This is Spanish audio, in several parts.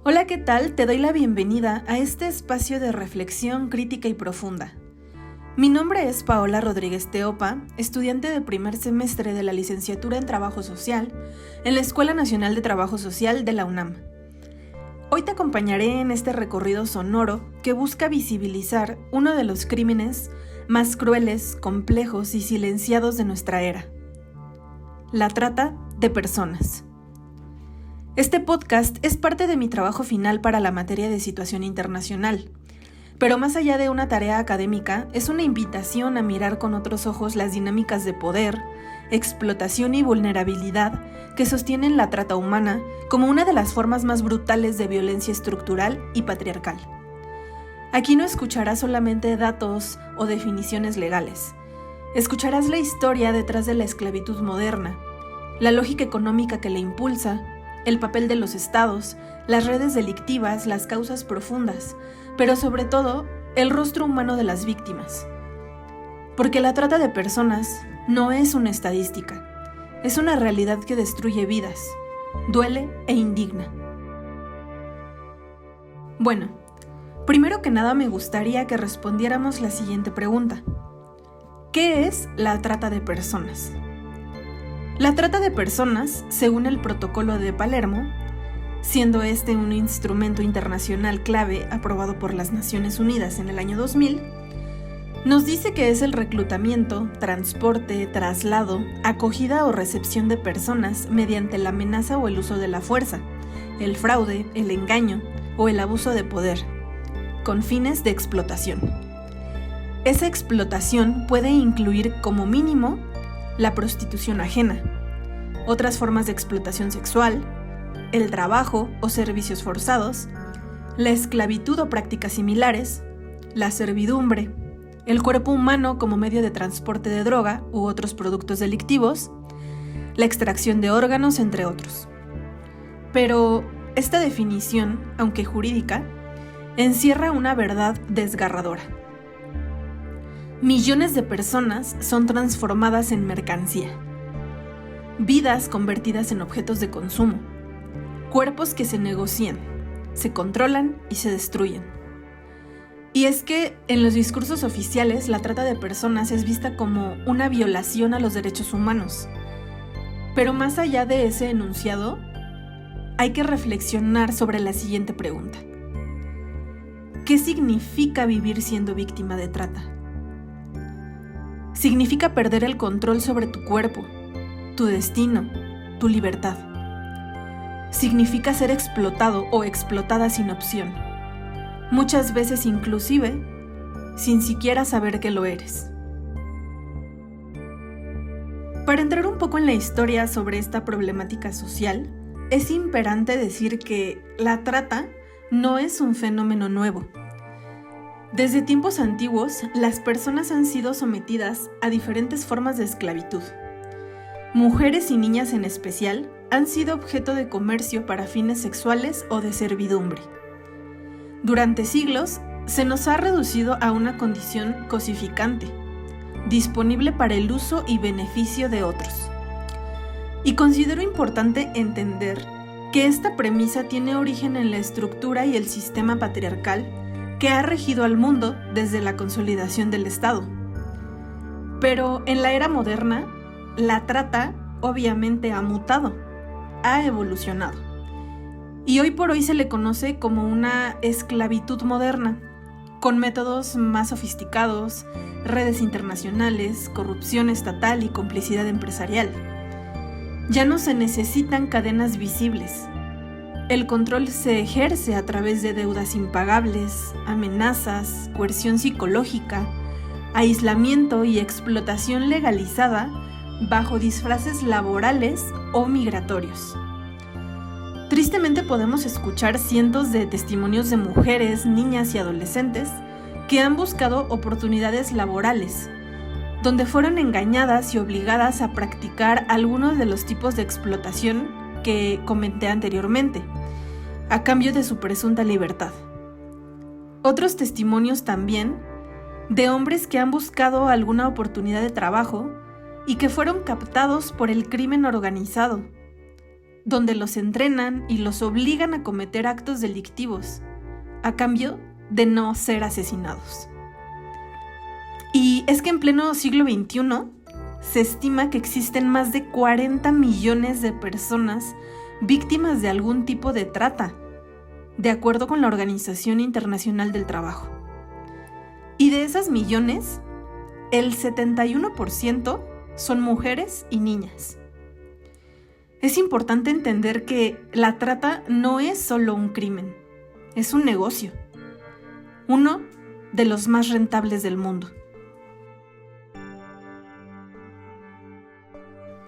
Hola, ¿qué tal? Te doy la bienvenida a este espacio de reflexión crítica y profunda. Mi nombre es Paola Rodríguez Teopa, estudiante de primer semestre de la licenciatura en Trabajo Social en la Escuela Nacional de Trabajo Social de la UNAM. Hoy te acompañaré en este recorrido sonoro que busca visibilizar uno de los crímenes más crueles, complejos y silenciados de nuestra era: la trata de personas. Este podcast es parte de mi trabajo final para la materia de situación internacional, pero más allá de una tarea académica, es una invitación a mirar con otros ojos las dinámicas de poder, explotación y vulnerabilidad que sostienen la trata humana como una de las formas más brutales de violencia estructural y patriarcal. Aquí no escucharás solamente datos o definiciones legales. Escucharás la historia detrás de la esclavitud moderna, la lógica económica que la impulsa, el papel de los estados, las redes delictivas, las causas profundas, pero sobre todo, el rostro humano de las víctimas. Porque la trata de personas no es una estadística, es una realidad que destruye vidas, duele e indigna. Bueno, primero que nada me gustaría que respondiéramos la siguiente pregunta: ¿qué es la trata de personas? La trata de personas, según el Protocolo de Palermo, siendo este un instrumento internacional clave aprobado por las Naciones Unidas en el año 2000, nos dice que es el reclutamiento, transporte, traslado, acogida o recepción de personas mediante la amenaza o el uso de la fuerza, el fraude, el engaño o el abuso de poder, con fines de explotación. Esa explotación puede incluir como mínimo la prostitución ajena, otras formas de explotación sexual, el trabajo o servicios forzados, la esclavitud o prácticas similares, la servidumbre, el cuerpo humano como medio de transporte de droga u otros productos delictivos, la extracción de órganos, entre otros. Pero esta definición, aunque jurídica, encierra una verdad desgarradora. Millones de personas son transformadas en mercancía. Vidas convertidas en objetos de consumo. Cuerpos que se negocian, se controlan y se destruyen. Y es que en los discursos oficiales la trata de personas es vista como una violación a los derechos humanos. Pero más allá de ese enunciado, hay que reflexionar sobre la siguiente pregunta: ¿qué significa vivir siendo víctima de trata? Significa perder el control sobre tu cuerpo, tu destino, tu libertad. Significa ser explotado o explotada sin opción, muchas veces inclusive sin siquiera saber que lo eres. Para entrar un poco en la historia sobre esta problemática social, es imperante decir que la trata no es un fenómeno nuevo. Desde tiempos antiguos, las personas han sido sometidas a diferentes formas de esclavitud. Mujeres y niñas en especial han sido objeto de comercio para fines sexuales o de servidumbre. Durante siglos, se nos ha reducido a una condición cosificante, disponible para el uso y beneficio de otros. Y considero importante entender que esta premisa tiene origen en la estructura y el sistema patriarcal que ha regido al mundo desde la consolidación del Estado. Pero en la era moderna, la trata obviamente ha mutado, ha evolucionado. Y hoy por hoy se le conoce como una esclavitud moderna, con métodos más sofisticados, redes internacionales, corrupción estatal y complicidad empresarial. Ya no se necesitan cadenas visibles. El control se ejerce a través de deudas impagables, amenazas, coerción psicológica, aislamiento y explotación legalizada bajo disfraces laborales o migratorios. Tristemente podemos escuchar cientos de testimonios de mujeres, niñas y adolescentes que han buscado oportunidades laborales, donde fueron engañadas y obligadas a practicar algunos de los tipos de explotación que comenté anteriormente, a cambio de su presunta libertad. Otros testimonios también de hombres que han buscado alguna oportunidad de trabajo y que fueron captados por el crimen organizado, donde los entrenan y los obligan a cometer actos delictivos, a cambio de no ser asesinados. Y es que en pleno siglo XXI se estima que existen más de 40 millones de personas víctimas de algún tipo de trata, de acuerdo con la Organización Internacional del Trabajo. Y de esas millones, el 71% son mujeres y niñas. Es importante entender que la trata no es solo un crimen, es un negocio, uno de los más rentables del mundo.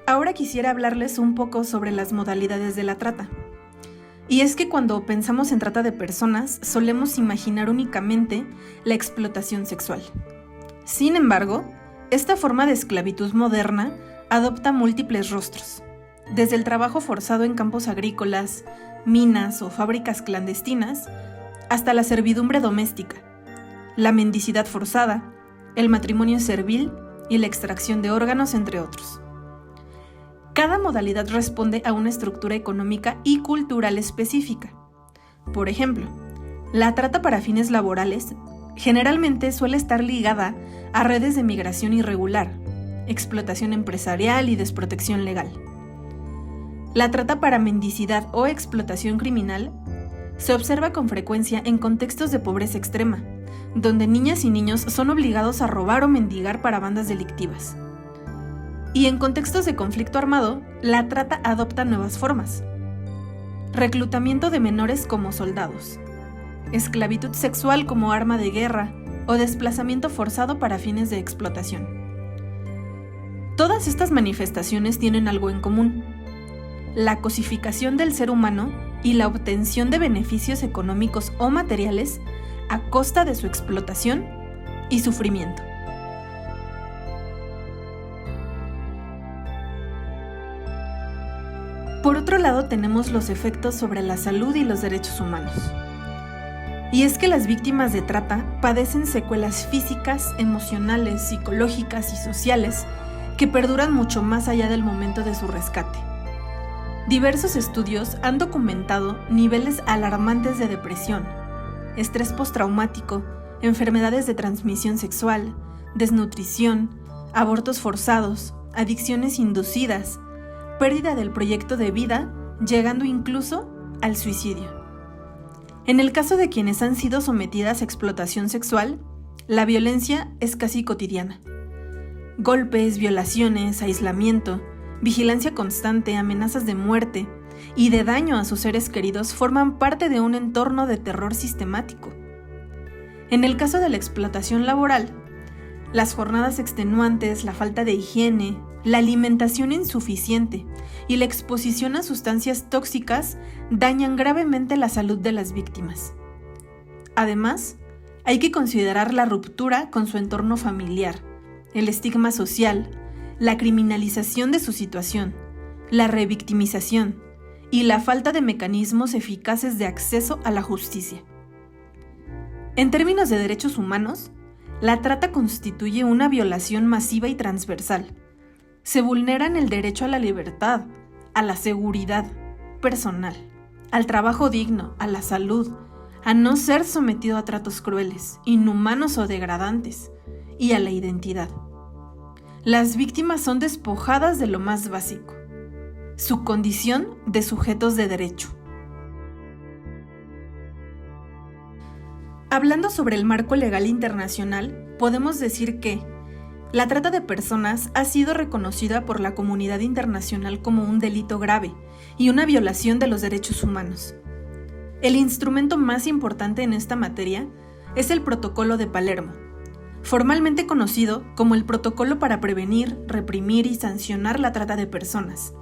Ahora quisiera hablarles un poco sobre las modalidades de la trata. Y es que cuando pensamos en trata de personas, solemos imaginar únicamente la explotación sexual. Sin embargo, esta forma de esclavitud moderna adopta múltiples rostros, desde el trabajo forzado en campos agrícolas, minas o fábricas clandestinas, hasta la servidumbre doméstica, la mendicidad forzada, el matrimonio servil y la extracción de órganos, entre otros. Cada modalidad responde a una estructura económica y cultural específica. Por ejemplo, la trata para fines laborales generalmente suele estar ligada a redes de migración irregular, explotación empresarial y desprotección legal. La trata para mendicidad o explotación criminal se observa con frecuencia en contextos de pobreza extrema, donde niñas y niños son obligados a robar o mendigar para bandas delictivas. Y en contextos de conflicto armado, la trata adopta nuevas formas. Reclutamiento de menores como soldados, esclavitud sexual como arma de guerra o desplazamiento forzado para fines de explotación. Todas estas manifestaciones tienen algo en común: la cosificación del ser humano y la obtención de beneficios económicos o materiales a costa de su explotación y sufrimiento. Por otro lado, tenemos los efectos sobre la salud y los derechos humanos. Y es que las víctimas de trata padecen secuelas físicas, emocionales, psicológicas y sociales que perduran mucho más allá del momento de su rescate. Diversos estudios han documentado niveles alarmantes de depresión, estrés postraumático, enfermedades de transmisión sexual, desnutrición, abortos forzados, adicciones inducidas, pérdida del proyecto de vida, llegando incluso al suicidio. En el caso de quienes han sido sometidas a explotación sexual, la violencia es casi cotidiana. Golpes, violaciones, aislamiento, vigilancia constante, amenazas de muerte y de daño a sus seres queridos forman parte de un entorno de terror sistemático. En el caso de la explotación laboral, las jornadas extenuantes, la falta de higiene, la alimentación insuficiente y la exposición a sustancias tóxicas dañan gravemente la salud de las víctimas. Además, hay que considerar la ruptura con su entorno familiar, el estigma social, la criminalización de su situación, la revictimización y la falta de mecanismos eficaces de acceso a la justicia. En términos de derechos humanos, la trata constituye una violación masiva y transversal. Se vulneran el derecho a la libertad, a la seguridad personal, al trabajo digno, a la salud, a no ser sometido a tratos crueles, inhumanos o degradantes, y a la identidad. Las víctimas son despojadas de lo más básico: su condición de sujetos de derecho. Hablando sobre el marco legal internacional, podemos decir que la trata de personas ha sido reconocida por la comunidad internacional como un delito grave y una violación de los derechos humanos. El instrumento más importante en esta materia es el Protocolo de Palermo, formalmente conocido como el Protocolo para prevenir, reprimir y sancionar la trata de personas,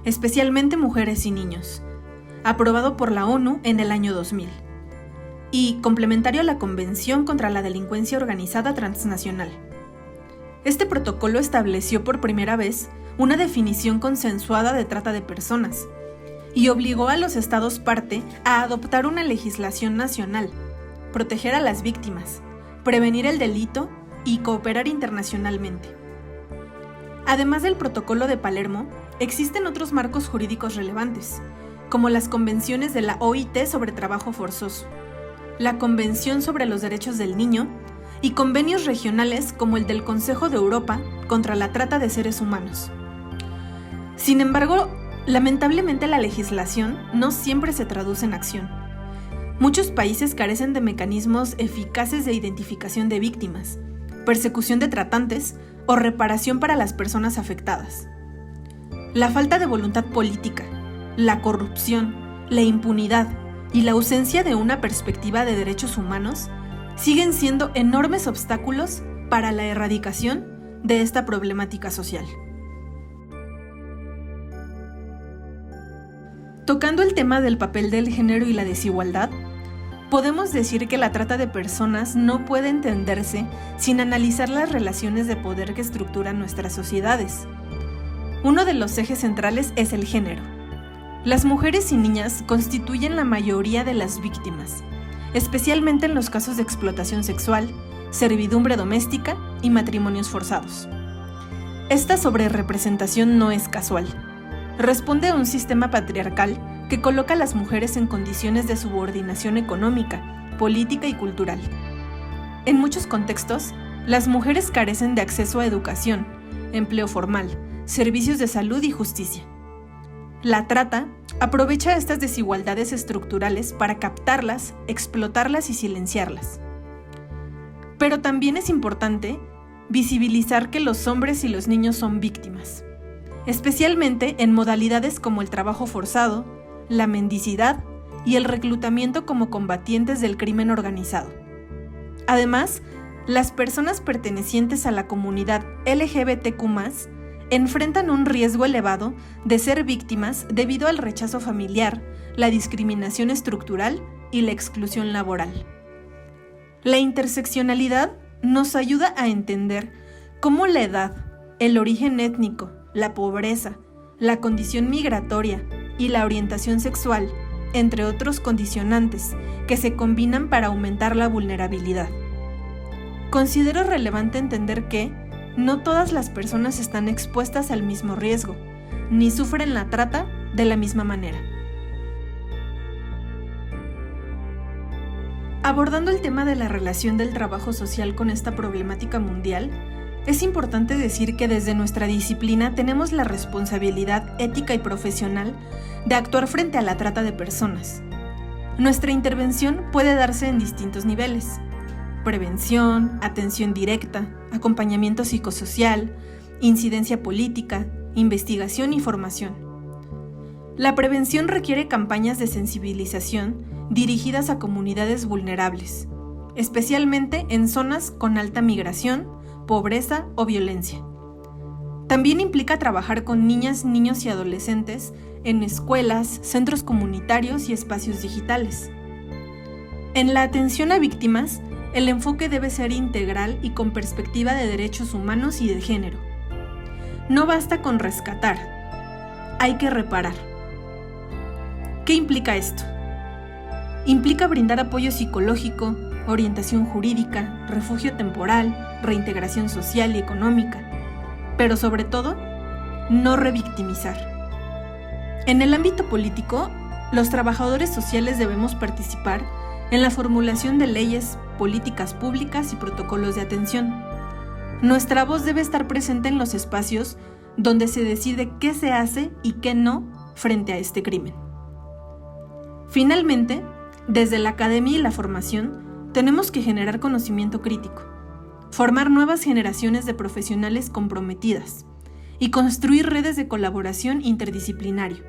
especialmente mujeres y niños, aprobado por la ONU en el año 2000, y complementario a la Convención contra la Delincuencia Organizada Transnacional. Este protocolo estableció por primera vez una definición consensuada de trata de personas y obligó a los estados parte a adoptar una legislación nacional, proteger a las víctimas, prevenir el delito y cooperar internacionalmente. Además del Protocolo de Palermo, existen otros marcos jurídicos relevantes, como las convenciones de la OIT sobre trabajo forzoso, la Convención sobre los Derechos del Niño y convenios regionales como el del Consejo de Europa contra la trata de seres humanos. Sin embargo, lamentablemente la legislación no siempre se traduce en acción. Muchos países carecen de mecanismos eficaces de identificación de víctimas, persecución de tratantes o reparación para las personas afectadas. La falta de voluntad política, la corrupción, la impunidad y la ausencia de una perspectiva de derechos humanos siguen siendo enormes obstáculos para la erradicación de esta problemática social. Tocando el tema del papel del género y la desigualdad, podemos decir que la trata de personas no puede entenderse sin analizar las relaciones de poder que estructuran nuestras sociedades. Uno de los ejes centrales es el género. Las mujeres y niñas constituyen la mayoría de las víctimas, especialmente en los casos de explotación sexual, servidumbre doméstica y matrimonios forzados. Esta sobrerepresentación no es casual. Responde a un sistema patriarcal que coloca a las mujeres en condiciones de subordinación económica, política y cultural. En muchos contextos, las mujeres carecen de acceso a educación, empleo formal, servicios de salud y justicia. La trata aprovecha estas desigualdades estructurales para captarlas, explotarlas y silenciarlas. Pero también es importante visibilizar que los hombres y los niños son víctimas, especialmente en modalidades como el trabajo forzado, la mendicidad y el reclutamiento como combatientes del crimen organizado. Además, las personas pertenecientes a la comunidad LGBTQ+, enfrentan un riesgo elevado de ser víctimas debido al rechazo familiar, la discriminación estructural y la exclusión laboral. La interseccionalidad nos ayuda a entender cómo la edad, el origen étnico, la pobreza, la condición migratoria y la orientación sexual, entre otros condicionantes que se combinan para aumentar la vulnerabilidad. Considero relevante entender que no todas las personas están expuestas al mismo riesgo, ni sufren la trata de la misma manera. Abordando el tema de la relación del trabajo social con esta problemática mundial, es importante decir que desde nuestra disciplina tenemos la responsabilidad ética y profesional de actuar frente a la trata de personas. Nuestra intervención puede darse en distintos niveles: prevención, atención directa, acompañamiento psicosocial, incidencia política, investigación y formación. La prevención requiere campañas de sensibilización dirigidas a comunidades vulnerables, especialmente en zonas con alta migración, pobreza o violencia. También implica trabajar con niñas, niños y adolescentes en escuelas, centros comunitarios y espacios digitales. En la atención a víctimas, el enfoque debe ser integral y con perspectiva de derechos humanos y de género. No basta con rescatar, hay que reparar. ¿Qué implica esto? Implica brindar apoyo psicológico, orientación jurídica, refugio temporal, reintegración social y económica, pero sobre todo, no revictimizar. En el ámbito político, los trabajadores sociales debemos participar en la formulación de leyes, políticas públicas y protocolos de atención. Nuestra voz debe estar presente en los espacios donde se decide qué se hace y qué no frente a este crimen. Finalmente, desde la academia y la formación, tenemos que generar conocimiento crítico, formar nuevas generaciones de profesionales comprometidas y construir redes de colaboración interdisciplinario.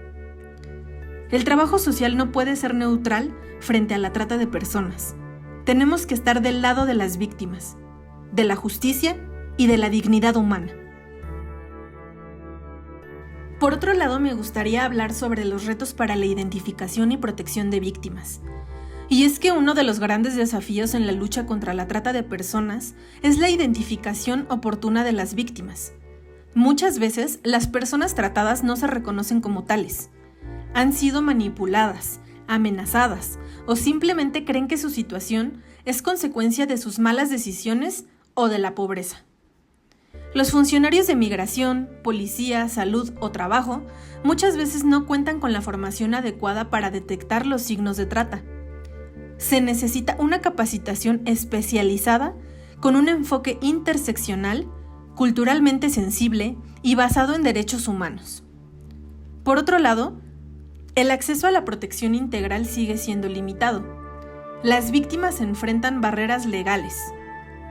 El trabajo social no puede ser neutral frente a la trata de personas. Tenemos que estar del lado de las víctimas, de la justicia y de la dignidad humana. Por otro lado, me gustaría hablar sobre los retos para la identificación y protección de víctimas. Y es que uno de los grandes desafíos en la lucha contra la trata de personas es la identificación oportuna de las víctimas. Muchas veces, las personas tratadas no se reconocen como tales. Han sido manipuladas, amenazadas o simplemente creen que su situación es consecuencia de sus malas decisiones o de la pobreza. Los funcionarios de migración, policía, salud o trabajo muchas veces no cuentan con la formación adecuada para detectar los signos de trata. Se necesita una capacitación especializada con un enfoque interseccional, culturalmente sensible y basado en derechos humanos. Por otro lado, el acceso a la protección integral sigue siendo limitado. Las víctimas enfrentan barreras legales,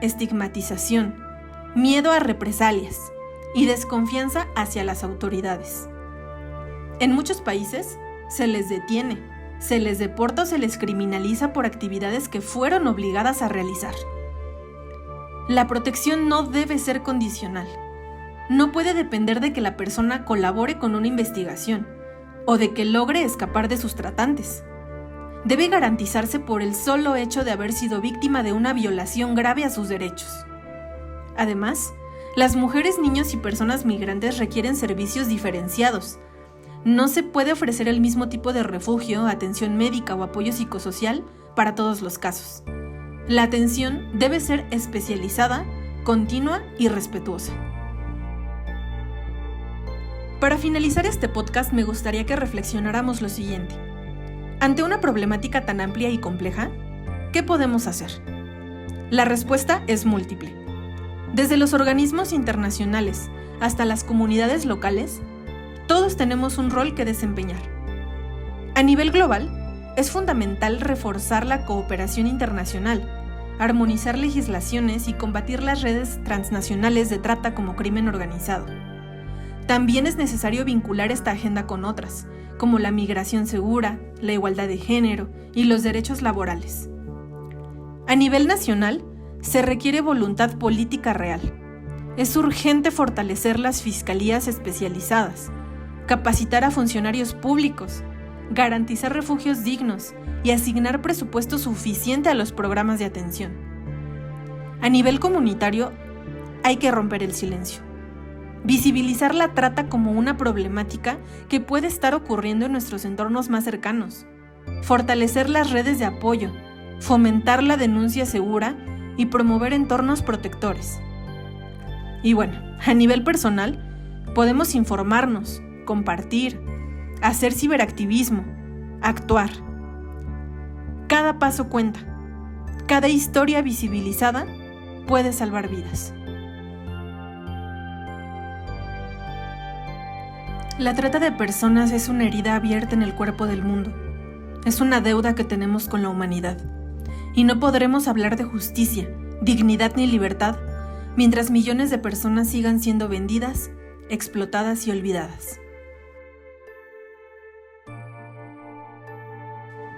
estigmatización, miedo a represalias y desconfianza hacia las autoridades. En muchos países se les detiene, se les deporta o se les criminaliza por actividades que fueron obligadas a realizar. La protección no debe ser condicional. No puede depender de que la persona colabore con una investigación o de que logre escapar de sus tratantes. Debe garantizarse por el solo hecho de haber sido víctima de una violación grave a sus derechos. Además, las mujeres, niños y personas migrantes requieren servicios diferenciados. No se puede ofrecer el mismo tipo de refugio, atención médica o apoyo psicosocial para todos los casos. La atención debe ser especializada, continua y respetuosa. Para finalizar este podcast, me gustaría que reflexionáramos lo siguiente. Ante una problemática tan amplia y compleja, ¿qué podemos hacer? La respuesta es múltiple. Desde los organismos internacionales hasta las comunidades locales, todos tenemos un rol que desempeñar. A nivel global, es fundamental reforzar la cooperación internacional, armonizar legislaciones y combatir las redes transnacionales de trata como crimen organizado. También es necesario vincular esta agenda con otras, como la migración segura, la igualdad de género y los derechos laborales. A nivel nacional, se requiere voluntad política real. Es urgente fortalecer las fiscalías especializadas, capacitar a funcionarios públicos, garantizar refugios dignos y asignar presupuesto suficiente a los programas de atención. A nivel comunitario, hay que romper el silencio. Visibilizar la trata como una problemática que puede estar ocurriendo en nuestros entornos más cercanos. Fortalecer las redes de apoyo, fomentar la denuncia segura y promover entornos protectores. Y bueno, a nivel personal, podemos informarnos, compartir, hacer ciberactivismo, actuar. Cada paso cuenta. Cada historia visibilizada puede salvar vidas. La trata de personas es una herida abierta en el cuerpo del mundo. Es una deuda que tenemos con la humanidad. Y no podremos hablar de justicia, dignidad ni libertad mientras millones de personas sigan siendo vendidas, explotadas y olvidadas.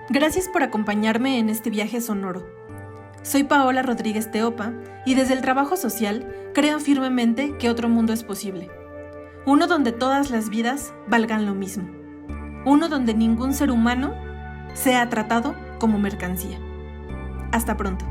Gracias por acompañarme en este viaje sonoro. Soy Paola Rodríguez Teopa y desde el trabajo social creo firmemente que otro mundo es posible. Uno donde todas las vidas valgan lo mismo. Uno donde ningún ser humano sea tratado como mercancía. Hasta pronto.